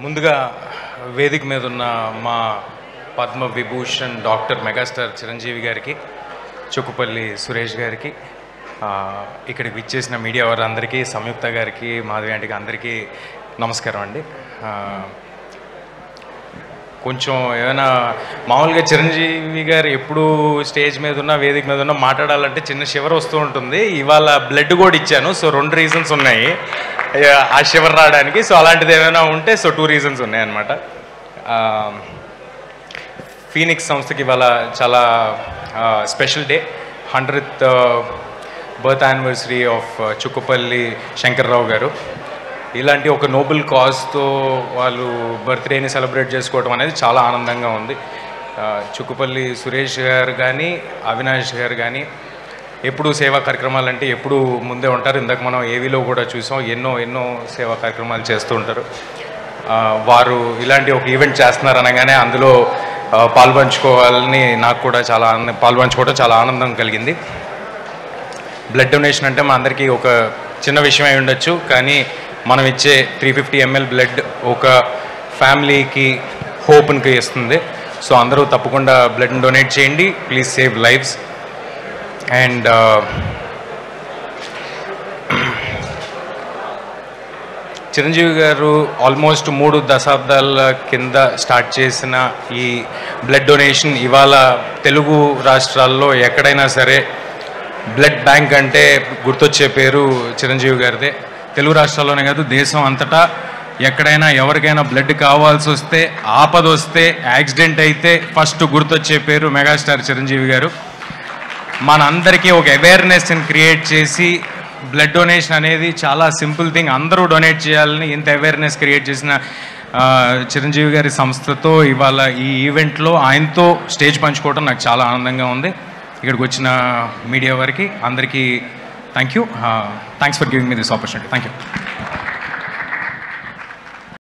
ముందుగా వేదిక మీద ఉన్న మా పద్మ విభూషణ్ డాక్టర్ మెగాస్టార్ చిరంజీవి గారికి, చుక్కుపల్లి సురేష్ గారికి, ఇక్కడికి విచ్చేసిన మీడియా వారందరికీ, సంయుక్త గారికి, మాధవి ఆంటీకి అందరికీ నమస్కారం అండి. కొంచెం ఏమైనా మామూలుగా చిరంజీవి గారు ఎప్పుడు స్టేజ్ మీద ఉన్న వేదిక మీద ఉన్న మాట్లాడాలంటే చిన్న షివర్ వస్తూ ఉంటుంది. ఇవాళ బ్లడ్ కూడా ఇచ్చాను, సో 2 రీజన్స్ ఉన్నాయి ఆ షివర్ రావడానికి. సో అలాంటిది ఏమైనా ఉంటే 2 రీజన్స్ ఉన్నాయి అన్నమాట. ఫీనిక్స్ సంస్థకి ఇవాళ చాలా special day, 100th birth anniversary of Chukkupalli Shankarrao గారు. ఇలాంటి ఒక నోబెల్ కాజ్తో వాళ్ళు బర్త్డేని సెలబ్రేట్ చేసుకోవడం అనేది చాలా ఆనందంగా ఉంది. చుక్కుపల్లి సురేష్ గారు కానీ, అవినాష్ గారు కానీ ఎప్పుడు సేవా కార్యక్రమాలు అంటే ఎప్పుడు ముందే ఉంటారు. ఇందాక మనం ఏవీలో కూడా చూసాం, ఎన్నో సేవా కార్యక్రమాలు చేస్తూ ఉంటారు. వారు ఇలాంటి ఒక ఈవెంట్ చేస్తున్నారు అనగానే అందులో పాల్పంచుకోవాలని నాకు కూడా పాల్పంచుకోవడం చాలా ఆనందం కలిగింది. బ్లడ్ డొనేషన్ అంటే మా అందరికీ ఒక చిన్న విషయం అయి ఉండొచ్చు, కానీ మనం ఇచ్చే 350 ml బ్లడ్ ఒక ఫ్యామిలీకి హోప్ని ఇస్తుంది. సో అందరూ తప్పకుండా బ్లడ్ని డొనేట్ చేయండి. Please save lives. And Chiranjeevi గారు ఆల్మోస్ట్ 3 దశాబ్దాల కింద స్టార్ట్ చేసిన ఈ బ్లడ్ డొనేషన్ ఇవాళ తెలుగు రాష్ట్రాల్లో ఎక్కడైనా సరే బ్లడ్ బ్యాంక్ అంటే గుర్తొచ్చే పేరు చిరంజీవి గారిదే. తెలుగు రాష్ట్రాల్లోనే కాదు, దేశం అంతటా ఎక్కడైనా ఎవరికైనా బ్లడ్ కావాల్సి వస్తే, ఆపద వస్తే, యాక్సిడెంట్ అయితే ఫస్ట్ గుర్తొచ్చే పేరు మెగాస్టార్ చిరంజీవి గారు. మనందరికీ ఒక అవేర్నెస్ని క్రియేట్ చేసి బ్లడ్ డొనేషన్ అనేది చాలా సింపుల్ థింగ్, అందరూ డొనేట్ చేయాలని ఇంత అవేర్నెస్ క్రియేట్ చేసిన చిరంజీవి గారి సంస్థతో ఇవాళ ఈ ఈవెంట్లో ఆయనతో స్టేజ్ పంచుకోవడం నాకు చాలా ఆనందంగా ఉంది. ఇక్కడికి వచ్చిన మీడియా వారికి అందరికీ thank you. Thanks for giving me this opportunity. Thank you.